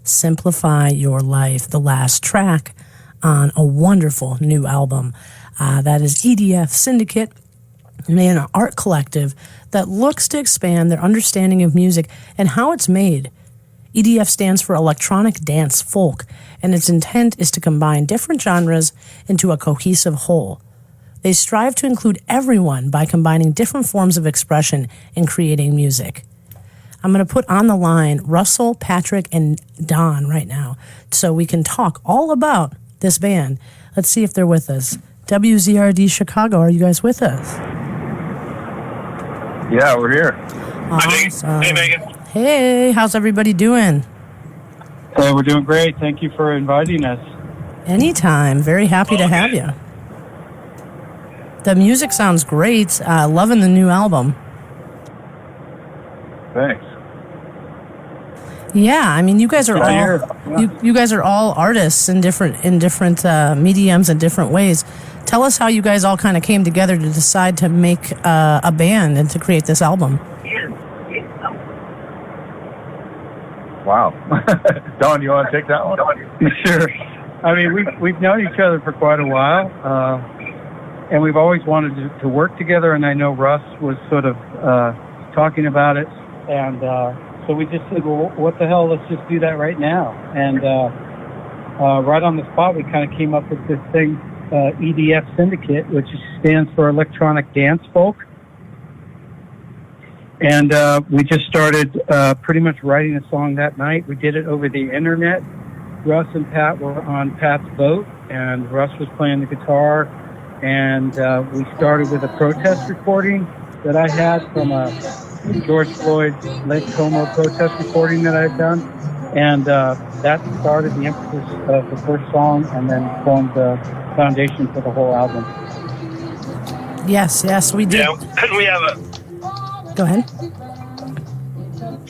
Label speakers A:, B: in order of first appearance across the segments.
A: Simplify Your Life, the last track on a wonderful new album. That is EDF Syndicate, an art collective that looks to expand their understanding of music and how it's made. EDF stands for Electronic Dance Folk, and its intent is to combine different genres into a cohesive whole. They strive to include everyone by combining different forms of expression in creating music. I'm going to put on the line Russell, Patrick, and Don right now so we can talk all about this band. Let's see if they're with us. WZRD Chicago, are you guys with us?
B: Yeah, we're here.
A: Awesome.
C: Hey, Megan.
A: Hey, how's everybody doing?
B: Hey, we're doing great. Thank you for inviting us.
A: Anytime. Very happy to have you. The music sounds great. Loving the new album.
B: Thanks.
A: Yeah, I mean, you guys are you guys are all artists in different mediums and different ways. Tell us how you guys all kind of came together to decide to make a band and to create this album.
B: Wow. Don, you want to take that one?
D: Sure. I mean, we've known each other for quite a while, and we've always wanted to work together. And I know Russ was sort of talking about it, and so we just said, well, what the hell? Let's just do that right now. And right on the spot, we kind of came up with this thing, EDF Syndicate, which stands for Electronic Dance Folk. And we just started pretty much writing a song that night. We did it over the internet. Russ and Pat were on Pat's boat, and Russ was playing the guitar. And we started with a protest recording that I had from a George Floyd Lake Como protest recording that I had done. And that started the emphasis of the first song and then formed the foundation for the whole album.
A: Yes, we did.
C: Yeah, and we have
A: Go ahead.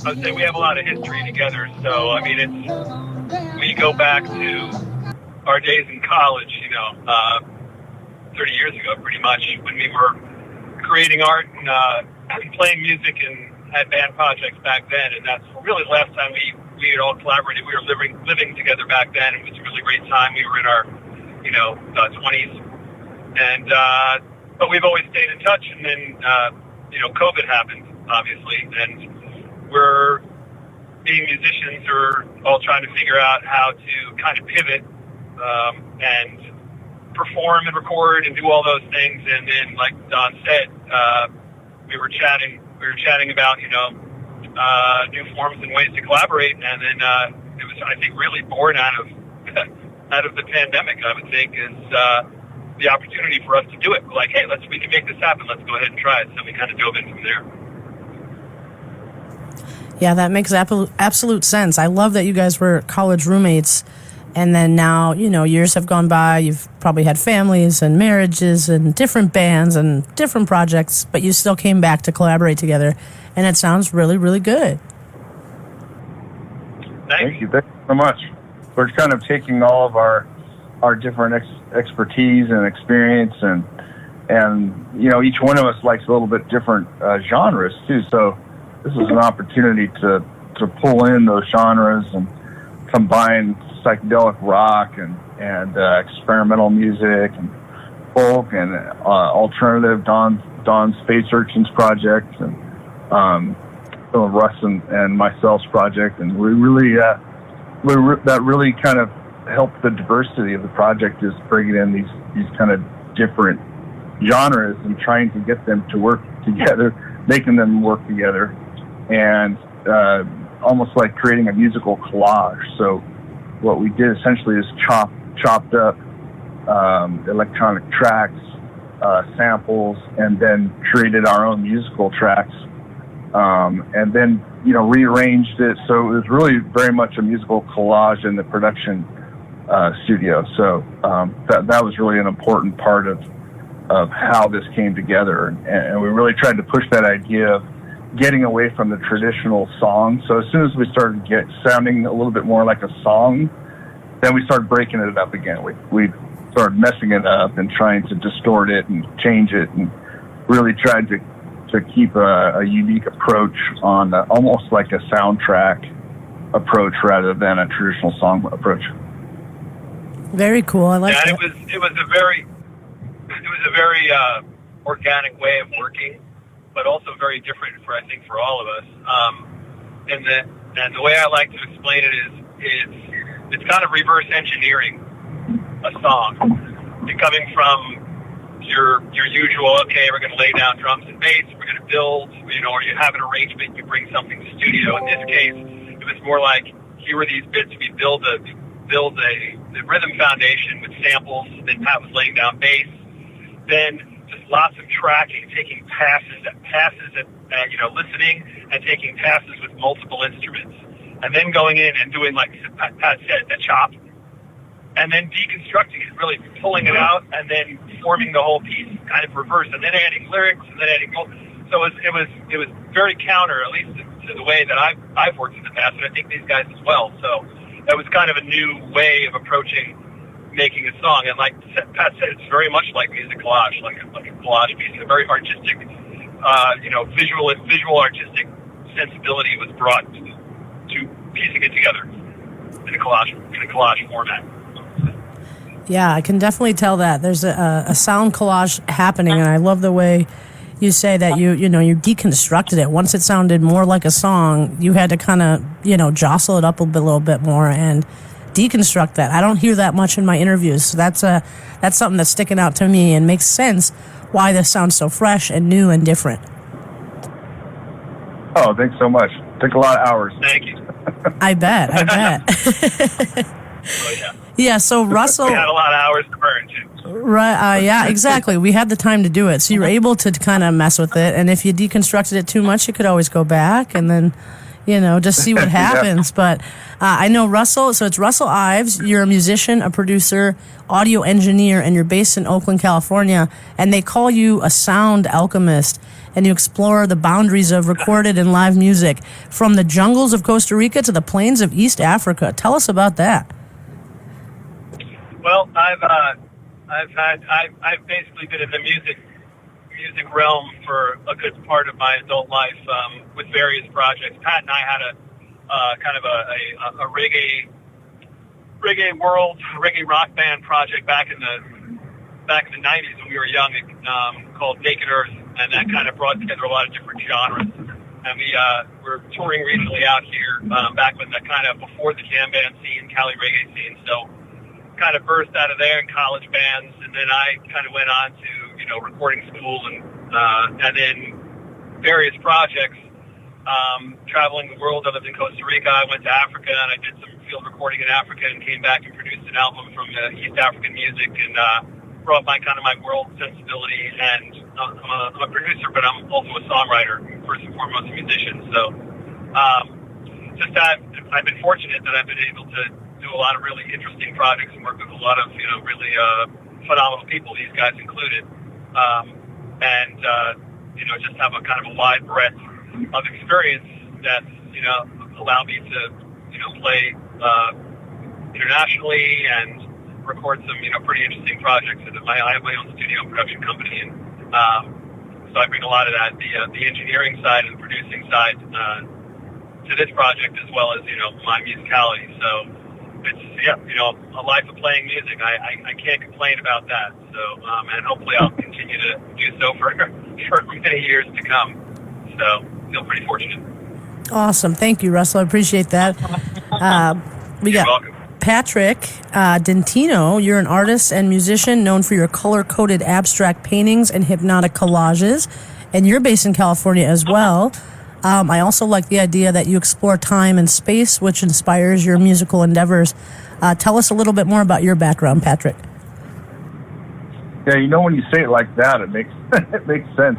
C: I would say we have a lot of history together. So, I mean, we go back to our days in college, 30 years ago, pretty much, when we were creating art and playing music and had band projects back then. And that's really the last time we had all collaborated. We were living together back then. It was a really great time. We were in our, 20s. And, but we've always stayed in touch. And then, COVID happened, obviously. And we're, being musicians, are all trying to figure out how to kind of pivot and perform and record and do all those things. And then, like Don said, we were chatting about, new forms and ways to collaborate. And then it was, I think, really born out of the pandemic, I would think, is the opportunity for us to do it. We're like, hey, we can make this happen. Let's go ahead and try it. So we kind of dove in from there.
A: Yeah, that makes absolute sense. I love that you guys were college roommates, and then now, years have gone by. You've probably had families and marriages and different bands and different projects, but you still came back to collaborate together, and it sounds really, really good.
B: Thank you so much. We're kind of taking all of our different expertise and experience, and each one of us likes a little bit different genres too. So this is an opportunity to pull in those genres and combine psychedelic rock and experimental music and folk and alternative Don Space Urchins project and some of Russ and myself's project, and we really that really kind of helped the diversity of the project, is bringing in these kind of different genres and trying to get them to work together, making them work together, and almost like creating a musical collage. So what we did essentially is chopped up electronic tracks, samples, and then created our own musical tracks, and then rearranged it. So it was really very much a musical collage in the production studio. So that was really an important part of how this came together, and we really tried to push that idea of getting away from the traditional song. So as soon as we started sounding a little bit more like a song, then we started breaking it up again. We started messing it up and trying to distort it and change it, and really tried to keep a unique approach on almost like a soundtrack approach rather than a traditional song approach.
A: Very cool. I like that.
C: It was a very organic way of working, but also very different for all of us. And the way I like to explain it is it's kind of reverse engineering a song. You're coming from your usual, okay, we're going to lay down drums and bass, we're going to build, or you have an arrangement, you bring something to studio. In this case, it was more like, here were these bits, we build the rhythm foundation with samples, then Pat was laying down bass, then just lots of tracking, taking passes at listening and taking passes with multiple instruments, and then going in and doing, like Pat said, a chop, and then deconstructing it, really pulling it out, and then forming the whole piece, kind of reverse, and then adding lyrics, and then adding. So it was very counter, at least to the way that I've worked in the past, and I think these guys as well. So that was kind of a new way of approaching making a song, and like Pat said, it's very much like music collage, like a collage piece, a very artistic, visual artistic sensibility was brought to piecing it together in a collage format.
A: Yeah, I can definitely tell that there's a sound collage happening, and I love the way you say that you deconstructed it. Once it sounded more like a song, you had to kind of jostle it up a little bit more and deconstruct that. I don't hear that much in my interviews, so that's something that's sticking out to me and makes sense why this sounds so fresh and new and different.
B: Oh, thanks so much. Took a lot of hours.
C: Thank you.
A: I bet.
C: Oh yeah.
A: Yeah, so Russell...
C: We had a lot of hours to burn, too.
A: Right, yeah, exactly. We had the time to do it, so you were able to kind of mess with it, and if you deconstructed it too much, you could always go back and then, just see what happens. Yeah. But I know Russell, so it's Russell Ives. You're a musician, a producer, audio engineer, and you're based in Oakland, California, and they call you a sound alchemist, and you explore the boundaries of recorded and live music from the jungles of Costa Rica to the plains of East Africa. Tell us about that.
C: Well, I've basically been in the music realm for a good part of my adult life with various projects. Pat and I had a kind of a reggae rock band project back in the 90s when we were young, called Naked Earth, and that kind of brought together a lot of different genres. And we were touring recently out here back when before the jam band scene, Cali reggae scene. So kind of burst out of there in college bands, and then I kind of went on to recording school and then various projects, traveling the world. I lived in Costa Rica. I went to Africa and I did some field recording in Africa and came back and produced an album from East African music and brought my world sensibility. And I'm a producer, but I'm also a songwriter, first and foremost a musician. So I've been fortunate that I've been able to do a lot of really interesting projects and work with a lot of really phenomenal people, these guys included, and just have a kind of a wide breadth of experience that's allowed me to play internationally and record some pretty interesting projects. And I have my own studio production company, and so I bring a lot of that, the engineering side and the producing side to this project, as well as my musicality. So it's a life of playing music. I can't complain about that. So and hopefully I'll continue to do so for many years to come. So feel pretty fortunate.
A: Awesome, thank you, Russell. I appreciate that. You're
C: welcome.
A: Patrick Dentino. You're an artist and musician known for your color-coded abstract paintings and hypnotic collages, and you're based in California as well. I also like the idea that you explore time and space, which inspires your musical endeavors. Tell us a little bit more about your background, Patrick.
B: Yeah, when you say it like that, it makes sense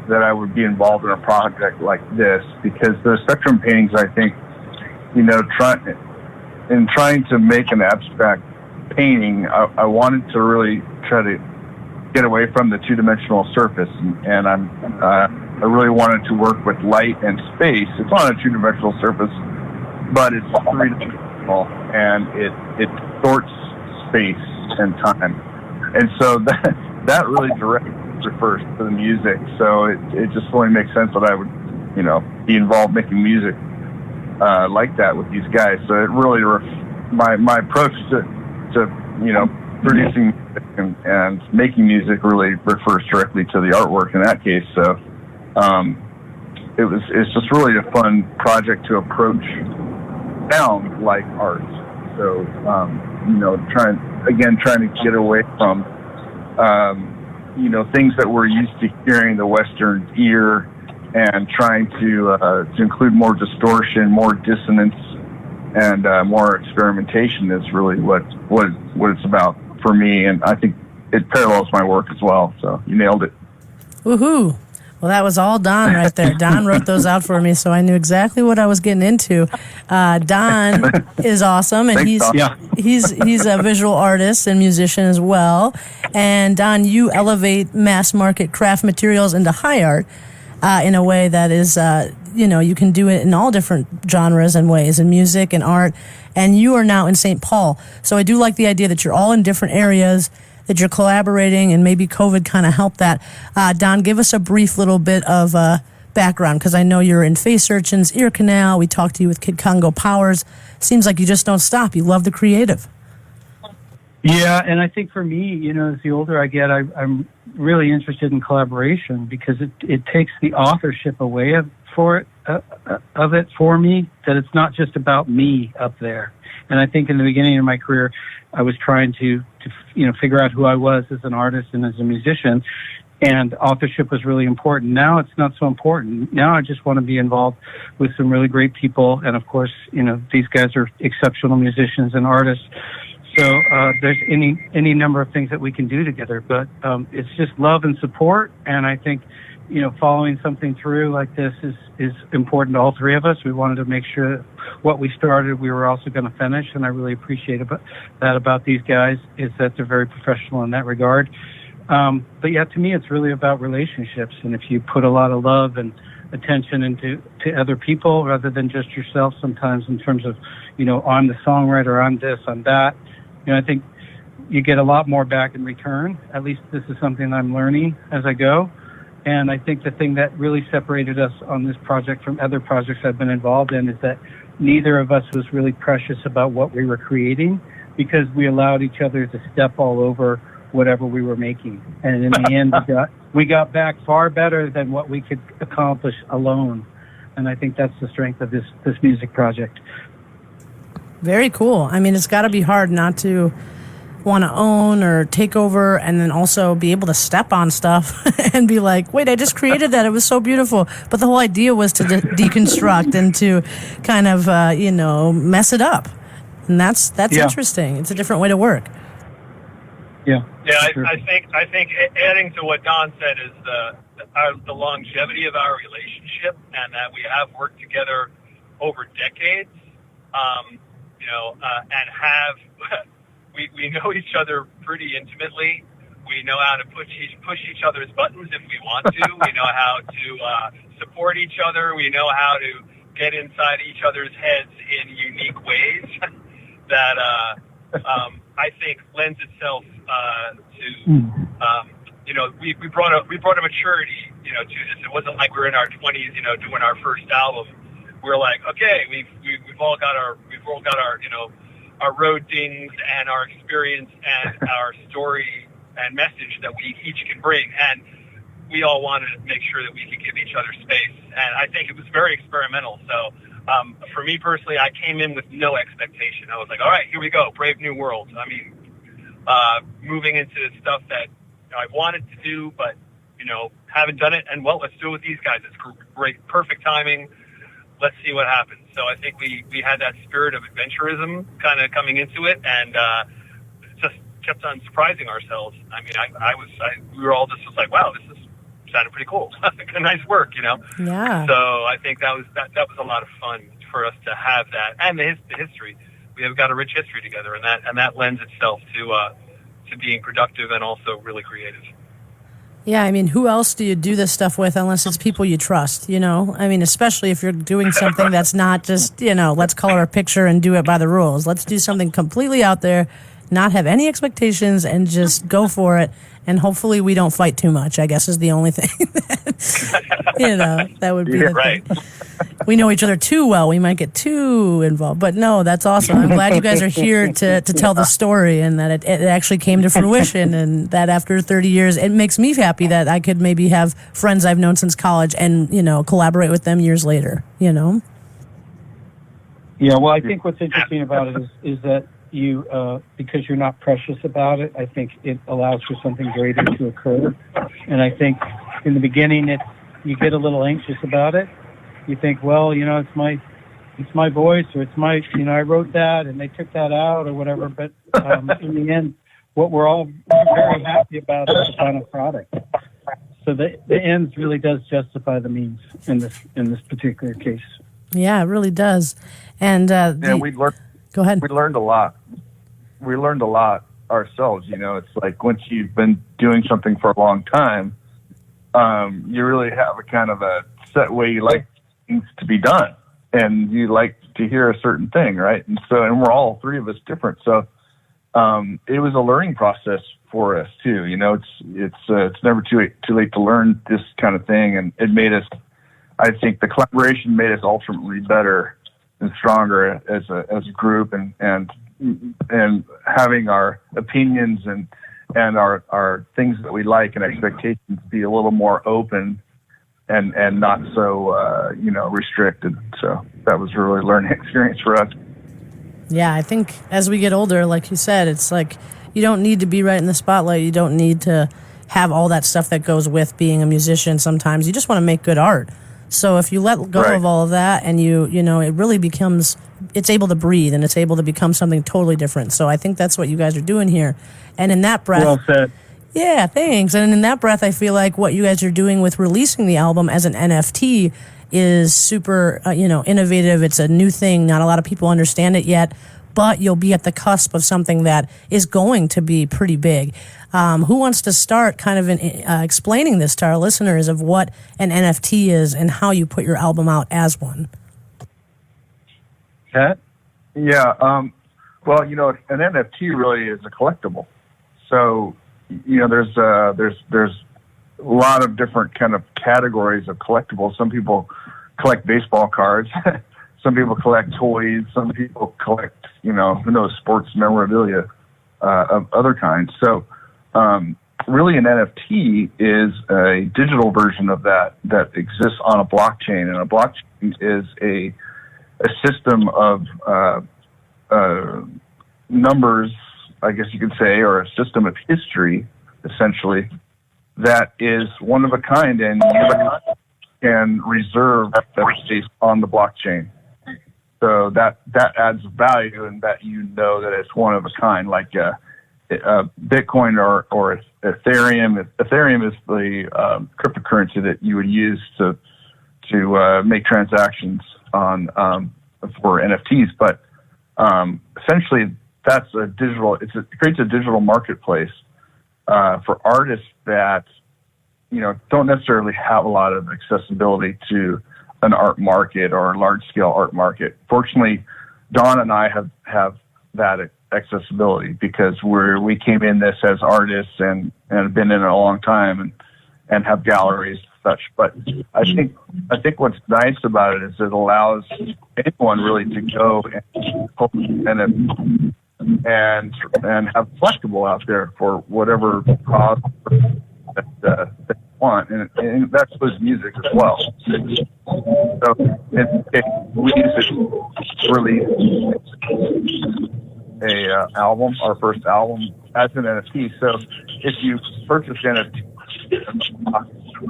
B: that I would be involved in a project like this, because the spectrum paintings, I think, trying to make an abstract painting, I wanted to really try to get away from the two-dimensional surface, and I really wanted to work with light and space. It's on a two-dimensional surface, but it's three-dimensional, and it distorts space and time. And so that really directly refers to the music. So it just only makes sense that I would, be involved making music. like that with these guys. So it really my approach to producing and making music really refers directly to the artwork in that case. So it's just really a fun project to approach sound like art. So trying to get away from things that we're used to hearing the Western ear, and trying to include more distortion, more dissonance, and more experimentation is really what it's about for me, and I think it parallels my work as well. So you nailed it.
A: Woohoo! Well, that was all Don right there. Don wrote those out for me, so I knew exactly what I was getting into. Don is awesome, and he's a visual artist and musician as well. And Don, you elevate mass market craft materials into high art in a way that is, you can do it in all different genres and ways, in music and art. And you are now in St. Paul, so I do like the idea that you're all in different areas, that you're collaborating, and maybe COVID kind of helped that. Don, give us a brief little bit of background, because I know you're in Face Urchins, Ear Canal. We talked to you with Kid Congo Powers. Seems like you just don't stop. You love the creative.
D: Yeah, and I think for me, as the older I get, I'm really interested in collaboration, because it takes the authorship away of it for me, that it's not just about me up there. And I think in the beginning of my career, I was trying to figure out who I was as an artist and as a musician, and authorship was really important. Now it's not so important. Now I just want to be involved with some really great people, and of course, these guys are exceptional musicians and artists. So there's any number of things that we can do together, but it's just love and support. And I think following something through like this is important to all three of us. We wanted to make sure that what we started, we were also going to finish, and I really appreciate that about these guys, is that they're very professional in that regard. But yeah, to me, it's really about relationships, and if you put a lot of love and attention into other people rather than just yourself sometimes, in terms of, I'm the songwriter, I'm this, I'm that, I think you get a lot more back in return. At least this is something I'm learning as I go. And I think the thing that really separated us on this project from other projects I've been involved in is that neither of us was really precious about what we were creating, because we allowed each other to step all over whatever we were making. And in the end, we got back far better than what we could accomplish alone. And I think that's the strength of this music project.
A: Very cool. I mean, it's got to be hard not to want to own or take over, and then also be able to step on stuff and be like, wait, I just created that. It was so beautiful. But the whole idea was to deconstruct and to kind of, mess it up. And that's interesting. It's a different way to work.
C: Yeah. Yeah, sure. I think adding to what Don said is the longevity of our relationship, and that we have worked together over decades, and have we know each other pretty intimately. We know how to push each other's buttons if we want to. We know how to support each other. We know how to get inside each other's heads in unique ways that I think lends itself to we brought a maturity to this. It wasn't like we were in our 20s doing our first album. We're like, okay, we've all got our our road dings and our experience and our story and message that we each can bring, and we all wanted to make sure that we could give each other space. And I think it was very experimental. So for me personally, I came in with no expectation. I was like, all right, here we go, brave new world. I mean, moving into stuff that I wanted to do, but haven't done it, and well, let's do it with these guys. It's great, perfect timing. Let's see what happens. So I think we had that spirit of adventurism kind of coming into it, and just kept on surprising ourselves. I mean, we were all just like, wow, this sounded pretty cool. Nice work,
A: Yeah.
C: So I think that was a lot of fun for us to have that, and the history. We have got a rich history together, and that lends itself to being productive and also really creative.
A: Yeah, I mean, who else do you do this stuff with unless it's people you trust, I mean, especially if you're doing something that's not just, let's color a picture and do it by the rules. Let's do something completely out there, not have any expectations, and just go for it. And hopefully we don't fight too much, I guess, is the only thing that, that would be the
C: right.
A: thing. we know each other too well. We might get too involved. But no, that's awesome. I'm glad you guys are here to tell the story and that it actually came to fruition and that after 30 years, it makes me happy that I could maybe have friends I've known since college and, collaborate with them years later,
D: Yeah, well, I think what's interesting about it is that you, because you're not precious about it, I think it allows for something greater to occur. And I think in the beginning, you get a little anxious about it. You think, well, it's my voice, or it's my, I wrote that and they took that out or whatever. But in the end, what we're all very happy about is the final product. So the ends really does justify the means in this particular case.
A: Yeah, it really does. And
B: we learned.
A: Go ahead.
B: We learned a lot. We learned a lot ourselves. It's like once you've been doing something for a long time, you really have a kind of a set way you like things to be done, and you like to hear a certain thing, right? And we're all three of us different. So it was a learning process for us too. It's never too late to learn this kind of thing, and it made us. I think the collaboration made us ultimately better and stronger as a group, and having our opinions and our things that we like and expectations be a little more open and not so restricted. So that was a really learning experience for us.
A: Yeah, I think as we get older, like you said, it's like you don't need to be right in the spotlight. You don't need to have all that stuff that goes with being a musician. Sometimes you just want to make good art. So if you let go of all of that and it really becomes, it's able to breathe and it's able to become something totally different. So I think that's what you guys are doing here. And in that breath...
D: Well said.
A: Yeah, thanks. And in that breath, I feel like what you guys are doing with releasing the album as an NFT is super, innovative. It's a new thing. Not a lot of people understand it yet, but you'll be at the cusp of something that is going to be pretty big. Who wants to start kind of explaining this to our listeners of what an NFT is and how you put your album out as one?
D: Pat?
B: Yeah. Well, an NFT really is a collectible. So, there's a lot of different kind of categories of collectibles. Some people collect baseball cards. Some people collect toys. Some people collect, sports memorabilia of other kinds. So, really, an NFT is a digital version of that exists on a blockchain, and a blockchain is a system of numbers, I guess you could say, or a system of history, essentially, that is one of a kind, and you can reserve that space on the blockchain. So that adds value, and that that it's one of a kind, like Bitcoin or Ethereum. Ethereum is the cryptocurrency that you would use to make transactions on for NFTs. But essentially, that's a digital. It creates a digital marketplace for artists that don't necessarily have a lot of accessibility to an art market or a large scale art market. Fortunately, Dawn and I have that accessibility because we came in this as artists and have been in it a long time and have galleries and such. But I think what's nice about it is it allows anyone really to go and have collectible out there for whatever cause that they want, and that includes music as well. So we used to release our first album as an NFT. So if you purchase NFT,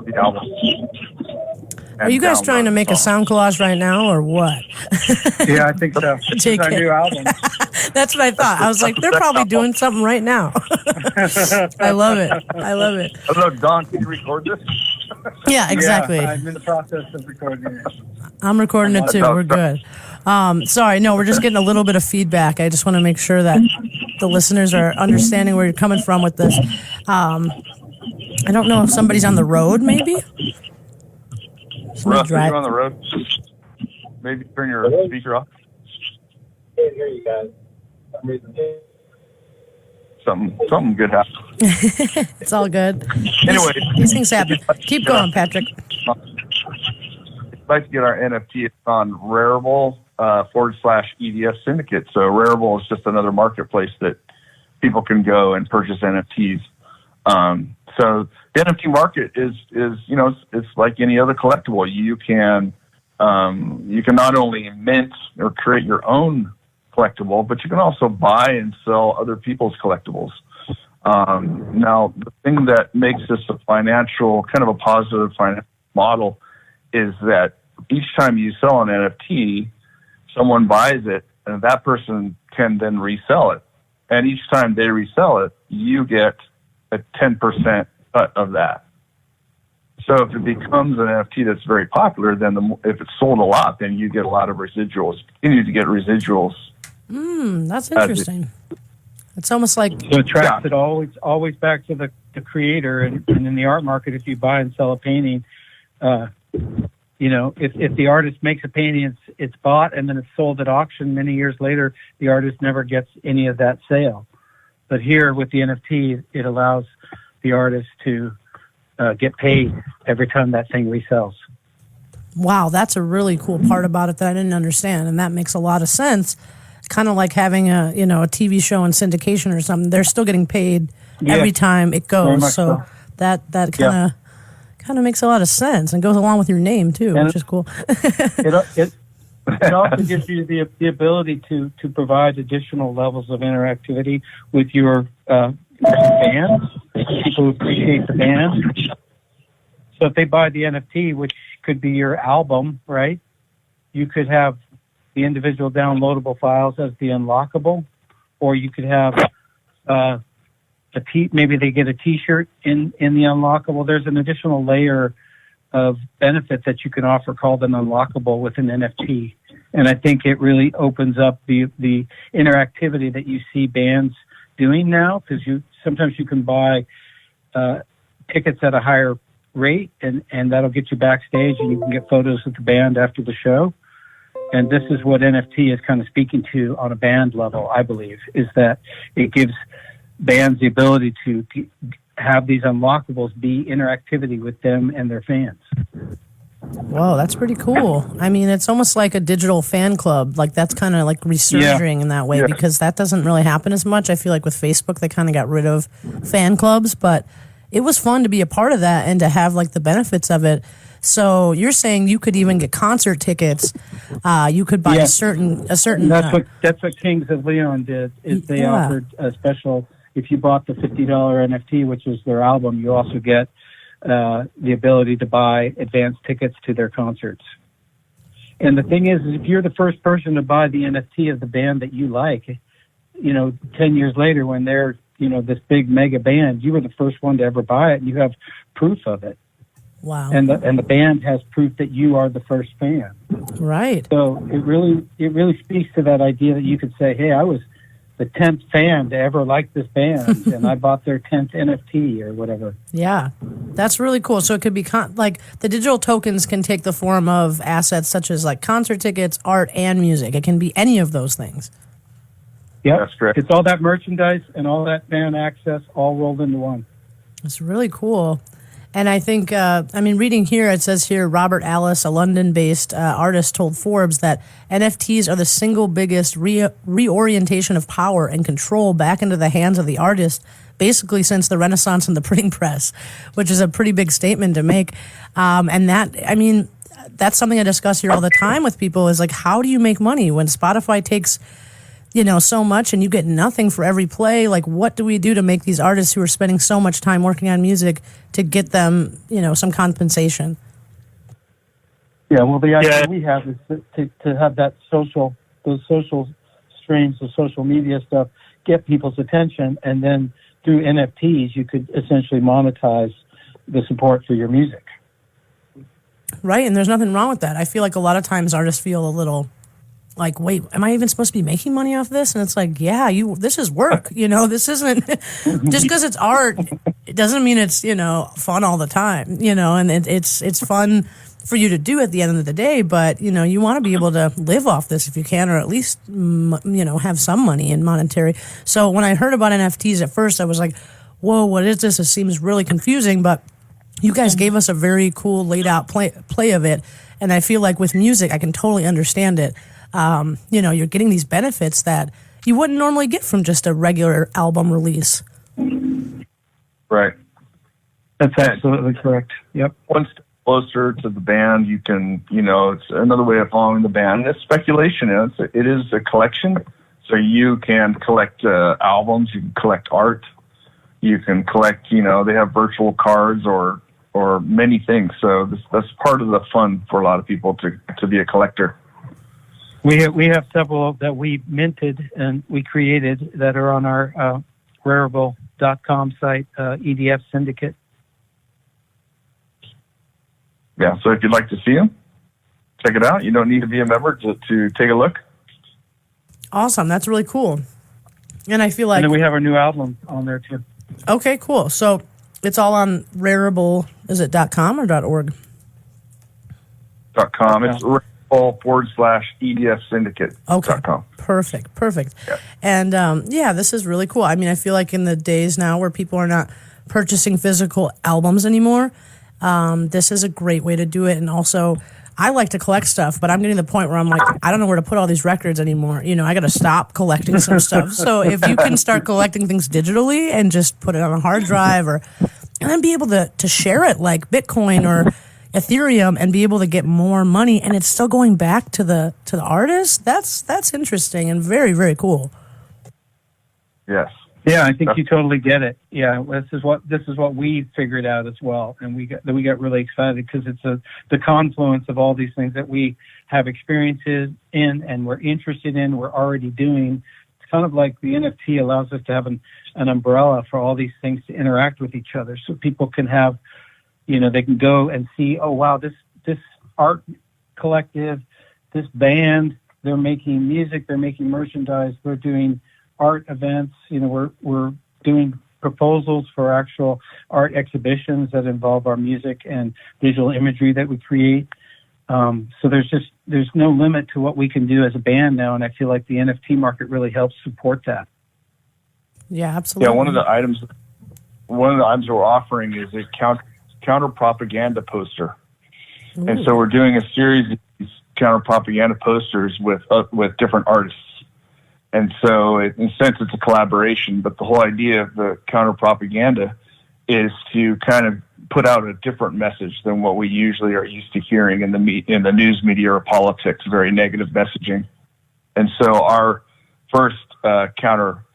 B: the album.
A: Are you guys trying to make a sound collage right now, or what?
D: Yeah, I think so. It's our new album.
A: That's what I thought. I was like, they're probably doing something right now. I love it. I don't
B: know, Don, can you record this?
A: Yeah, exactly.
D: Yeah, I'm in the process of recording it.
A: I'm recording it too. We're good. Sorry, no, we're just getting a little bit of feedback. I just want to make sure that the listeners are understanding where you're coming from with this. I don't know if somebody's on the road, maybe?
B: Russ, are you on the road? Maybe turn your speaker off.
E: Can't hear you guys.
B: Something good happened.
A: It's all good.
B: Anyway,
A: these things happen. Keep going, Patrick.
B: like to get our NFT, it's on Rarible /EDF Syndicate. So Rarible is just another marketplace that people can go and purchase NFTs. So the NFT market is it's like any other collectible. You can not only mint or create your own collectible, but you can also buy and sell other people's collectibles. Now, the thing that makes this a positive financial model is that each time you sell an NFT, someone buys it, and that person can then resell it. And each time they resell it, you get a 10% cut of that. So if it becomes an NFT that's very popular, then if it's sold a lot, then you get a lot of residuals. Continue to get residuals.
A: That's interesting. It's almost like
D: so it tracks it always back to the creator, and in the art market, if you buy and sell a painting, if the artist makes a painting, it's bought and then it's sold at auction. Many years later, the artist never gets any of that sale. But here with the NFT, it allows the artist to get paid every time that thing resells.
A: Wow, that's a really cool part about it that I didn't understand, and that makes a lot of sense. Kind of like having a TV show in syndication or something. They're still getting paid every time it goes. So that kind of makes a lot of sense and goes along with your name too, which is cool.
D: It also gives you the ability to provide additional levels of interactivity with your fans, people who appreciate the band. So if they buy the NFT, which could be your album, right? You could have the individual downloadable files as the unlockable, or you could have maybe they get a T-shirt in the unlockable. There's an additional layer of benefit that you can offer called an unlockable with an NFT, and I think it really opens up the interactivity that you see bands doing now, because sometimes you can buy tickets at a higher rate, and that'll get you backstage, and you can get photos with the band after the show. And this is what NFT is kind of speaking to on a band level, I believe, is that it gives bands the ability to have these unlockables be interactivity with them and their fans.
A: Whoa, that's pretty cool. I mean, it's almost like a digital fan club. Like that's kind of like resurging in that way, because that doesn't really happen as much. I feel like with Facebook, they kind of got rid of fan clubs, but it was fun to be a part of that and to have like the benefits of it. So you're saying you could even get concert tickets. You could buy a certain.
D: That's what Kings of Leon did. Is they offered a special. If you bought the $50 NFT, which is their album, you also get the ability to buy advance tickets to their concerts. And the thing is, if you're the first person to buy the NFT of the band that you like, 10 years later when they're this big mega band, you were the first one to ever buy it, and you have proof of it.
A: Wow.
D: And the band has proof that you are the first fan.
A: Right.
D: So it really speaks to that idea that you could say, hey, I was the 10th fan to ever like this band, and I bought their 10th NFT or whatever.
A: Yeah, that's really cool. So it could be like the digital tokens can take the form of assets such as like concert tickets, art, and music. It can be any of those things.
D: Yeah,
B: that's correct.
D: It's all that merchandise and all that fan access all rolled into one.
A: It's really cool. And I think, reading here, it says here, Robert Alice, a London-based artist, told Forbes that NFTs are the single biggest reorientation of power and control back into the hands of the artist, basically since the Renaissance and the printing press, which is a pretty big statement to make. That's something I discuss here all the time with people is like, how do you make money when Spotify takes so much and you get nothing for every play? Like, what do we do to make these artists who are spending so much time working on music to get them, some compensation?
D: Yeah, well, the idea we have is to have those social streams, the social media stuff, get people's attention, and then through NFTs, you could essentially monetize the support for your music.
A: Right, and there's nothing wrong with that. I feel like a lot of times artists feel a little like, wait, am I even supposed to be making money off this? And it's like, yeah, this is work. This isn't just because it's art. It doesn't mean it's fun all the time. And it's fun for you to do at the end of the day. But you want to be able to live off this if you can, or at least have some money in monetary. So when I heard about NFTs at first, I was like, whoa, what is this? It seems really confusing, but you guys gave us a very cool laid out play of it. And I feel like with music, I can totally understand it. You're getting these benefits that you wouldn't normally get from just a regular album release.
B: Right.
D: That's absolutely correct. Yep.
B: One step closer to the band, you can, it's another way of following the band. And it's speculation. It is a collection. So you can collect albums, you can collect art, you can collect, they have virtual cards or many things. So that's part of the fun for a lot of people to be a collector.
D: We have several that we minted and we created that are on our Rarible.com site, EDF Syndicate.
B: Yeah, so if you'd like to see them, check it out. You don't need to be a member to take a look.
A: Awesome. That's really cool. And I feel like...
D: And then we have our new album on there, too.
A: Okay, cool. So it's all on Rarible, is it .com or .org?
B: .com. It's Rarible/EDF Syndicate.
A: Okay.
B: .com.
A: Perfect.
B: Yeah.
A: And this is really cool. I mean, I feel like in the days now where people are not purchasing physical albums anymore, this is a great way to do it. And also, I like to collect stuff, but I'm getting to the point where I'm like, I don't know where to put all these records anymore. I got to stop collecting some stuff. So if you can start collecting things digitally and just put it on a hard drive and then be able to share it like Bitcoin or Ethereum and be able to get more money and it's still going back to the artist, that's interesting and very, very cool.
B: Yes.
D: Yeah, I think you totally get it. Yeah, this is what we figured out as well, and we got really excited because it's the confluence of all these things that we have experiences in and we're interested in, we're already doing. It's kind of like the NFT allows us to have an umbrella for all these things to interact with each other, so people can have, they can go and see, oh wow, this art collective, this band, they're making music, they're making merchandise, they're doing art events. We're doing proposals for actual art exhibitions that involve our music and visual imagery that we create. So there's no limit to what we can do as a band now, and I feel like the NFT market really helps support that.
A: Yeah, absolutely.
B: Yeah, one of the items we're offering is a counter propaganda poster. Ooh. And so we're doing a series of these counter propaganda posters with different artists. And so, in a sense, it's a collaboration. But the whole idea of the counter propaganda is to kind of put out a different message than what we usually are used to hearing in the news media or politics, very negative messaging. And so, our first counter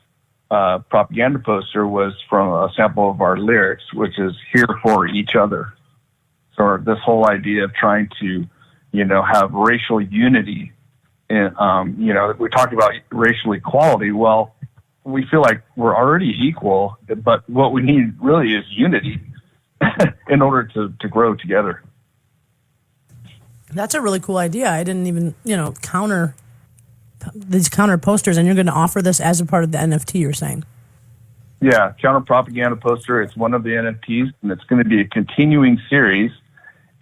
B: propaganda poster was from a sample of our lyrics, which is "Here for Each Other." So, this whole idea of trying to, have racial unity. And, we talk about racial equality. Well, we feel like we're already equal, but what we need really is unity in order to grow together.
A: That's a really cool idea. I didn't even, these counter posters, and you're going to offer this as a part of the NFT, you're saying?
B: Yeah, counter propaganda poster. It's one of the NFTs, and it's going to be a continuing series.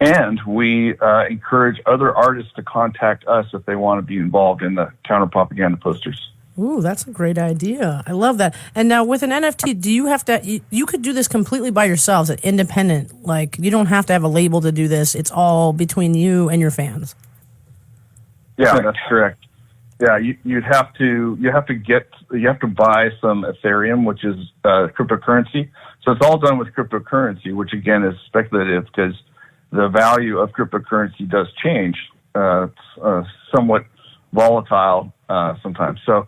B: And we encourage other artists to contact us if they want to be involved in the counter propaganda posters.
A: Ooh, that's a great idea. I love that. And now with an NFT, do you have to, you could do this completely by yourselves, independent. Like, you don't have to have a label to do this. It's all between you and your fans.
B: Yeah, that's correct. Yeah, you have to buy some Ethereum, which is cryptocurrency. So it's all done with cryptocurrency, which again is speculative because the value of cryptocurrency does change. It's somewhat volatile sometimes. So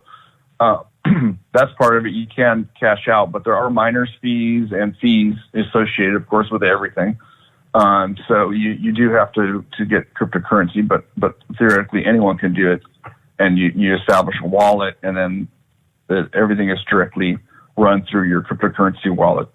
B: that's part of it. You can cash out, but there are miners fees and fees associated, of course, with everything. So you do have to get cryptocurrency, but theoretically anyone can do it. And you establish a wallet, and then everything is directly run through your cryptocurrency wallet.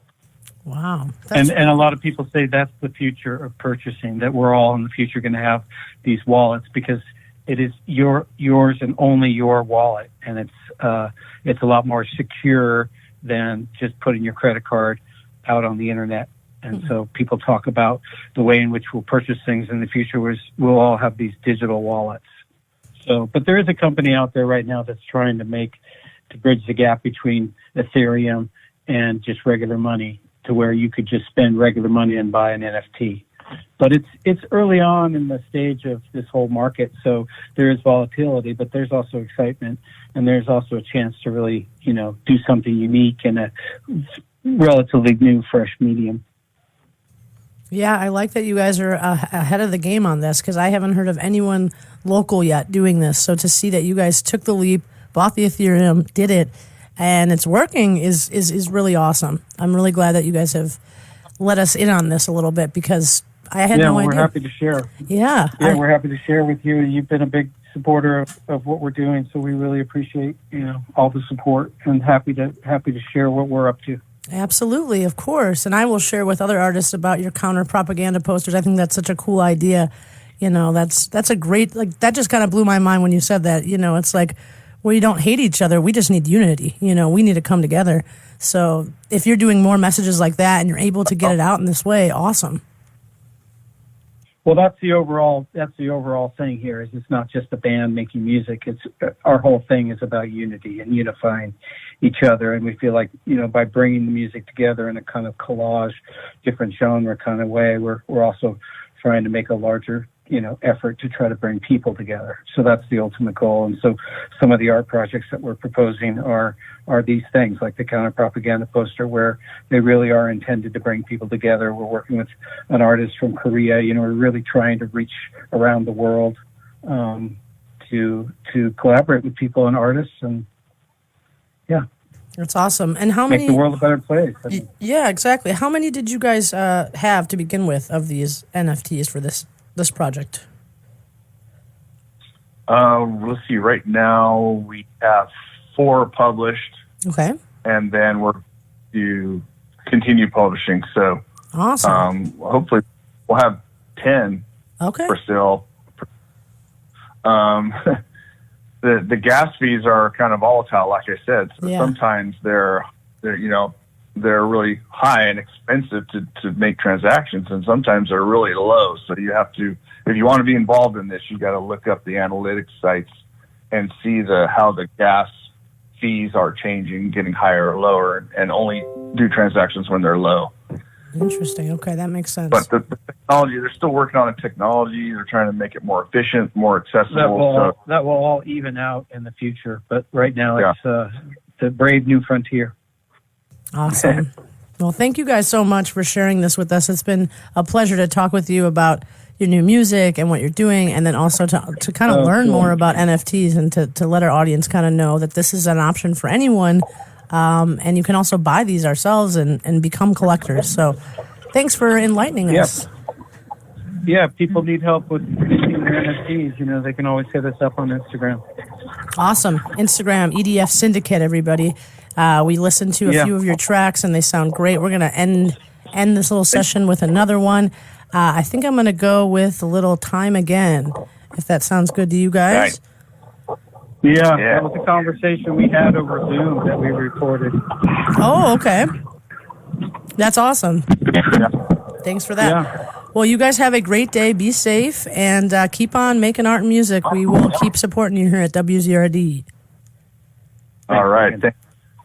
A: Wow.
D: And a lot of people say that's the future of purchasing, that we're all in the future going to have these wallets because it is yours and only your wallet. And it's a lot more secure than just putting your credit card out on the internet. And so people talk about the way in which we'll purchase things in the future was we'll all have these digital wallets. So, but there is a company out there right now that's trying to bridge the gap between Ethereum and just regular money to where you could just spend regular money and buy an NFT. But it's early on in the stage of this whole market, so there is volatility, but there's also excitement, and there's also a chance to really, do something unique in a relatively new, fresh medium.
A: Yeah, I like that you guys are ahead of the game on this, because I haven't heard of anyone local yet doing this. So to see that you guys took the leap, bought the Ethereum, did it, and it's working is really awesome. I'm really glad that you guys have let us in on this a little bit, because I had no idea.
D: Yeah, we're happy to share.
A: Yeah.
D: We're happy to share with you. You've been a big supporter of what we're doing, so we really appreciate, all the support, and happy to share what we're up to.
A: Absolutely, of course. And I will share with other artists about your counter propaganda posters. I think that's such a cool idea. That's a great, that just kind of blew my mind when you said that. It's like, we don't hate each other. We just need unity. We need to come together. So if you're doing more messages like that and you're able to get it out in this way, awesome.
D: Well, that's the overall thing here. Is it's not just a band making music. It's our whole thing is about unity and unifying each other. And we feel like, by bringing the music together in a kind of collage, different genre kind of way, we're also trying to make a larger, effort to try to bring people together. So that's the ultimate goal. And so some of the art projects that we're proposing are these things, like the counter propaganda poster, where they really are intended to bring people together. We're working with an artist from Korea. We're really trying to reach around the world to collaborate with people and artists, and
A: that's awesome. And how many
D: make the world a better place?
A: Yeah, exactly. How many did you guys have to begin with of these NFTs for this project?
B: Let's see. Right now we have 4 published.
A: Okay.
B: And then we're to continue publishing. So
A: awesome.
B: Hopefully we'll have 10 for sale. The gas fees are kind of volatile, like I said. So sometimes they're really high and expensive to make transactions, and sometimes they're really low. So you have to, if you want to be involved in this, you got to look up the analytics sites and see how the gas fees are changing, getting higher or lower, and only do transactions when they're low.
A: Interesting. Okay, that makes sense.
B: But the technology, they're still working on the technology. They're trying to make it more efficient, more accessible.
D: That will all even out in the future. But right now, it's the brave new frontier.
A: Awesome. Well, thank you guys so much for sharing this with us. It's been a pleasure to talk with you about your new music and what you're doing, and then also to kind of learn more about NFTs and to let our audience kind of know that this is an option for anyone. And you can also buy these ourselves and become collectors. So thanks for enlightening us.
D: Yeah, people need help with producing their NFTs. They can always hit us up on Instagram.
A: Awesome. Instagram, EDF Syndicate, everybody. We listened to a few of your tracks, and they sound great. We're going to end this little session with another one. I think I'm going to go with a little Time Again, if that sounds good to you guys.
D: Yeah, that was a conversation we had over Zoom that we recorded.
A: Oh, okay. That's awesome. Thanks for that.
D: Yeah.
A: Well, you guys have a great day. Be safe, and keep on making art and music. We will keep supporting you here at WZRD.
B: All right.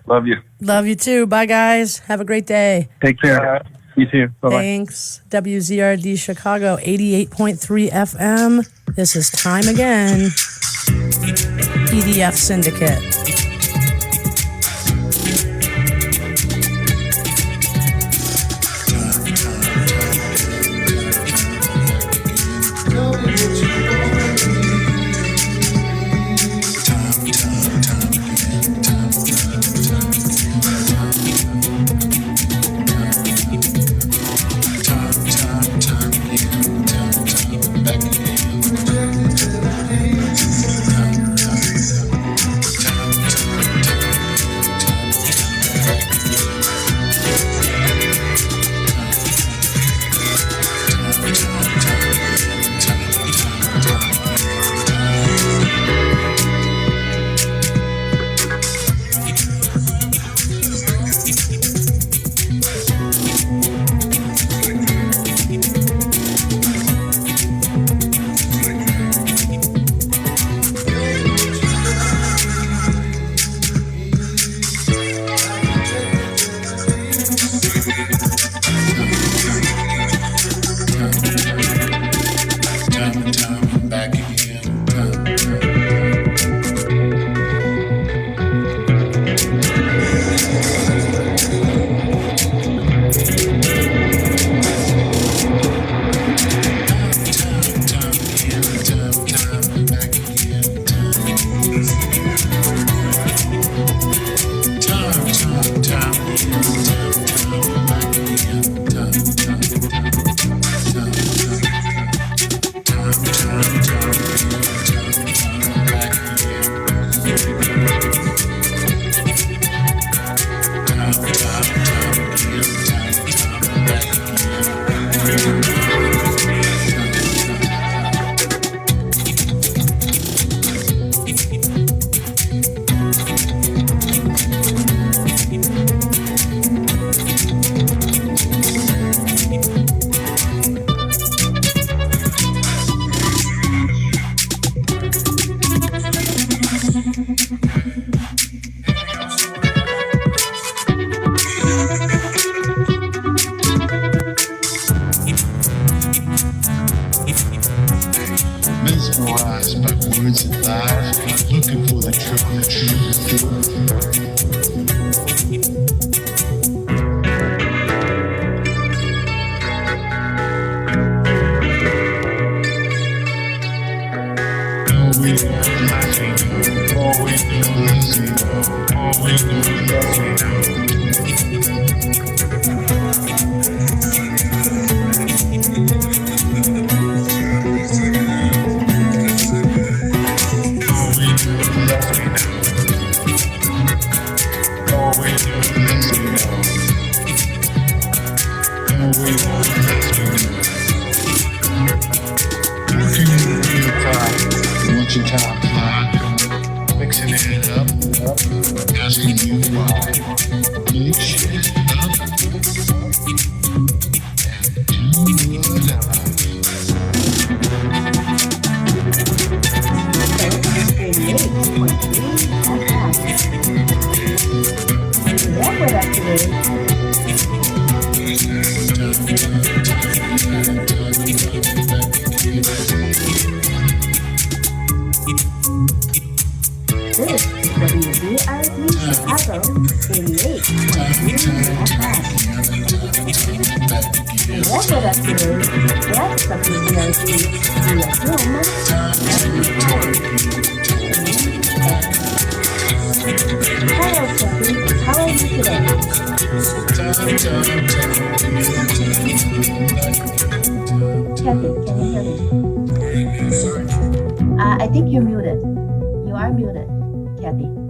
B: Love you.
A: Love you too. Bye, guys. Have a great day.
D: Take care. You too. Bye-bye.
A: Thanks. WZRD Chicago, 88.3 FM. This is Time Again. EDF Syndicate.
F: Mesmerized by words and lies, looking for the watching time fly, mixing it up, asking you why. Make shit up and do it up.
G: This is WZRD Chicago 88.3 FM. Weather update, that's WZRD via Zoom every Hello, Kathy. How are you today? Kathy, can you hear me? I think you're muted. You are muted, Kathy.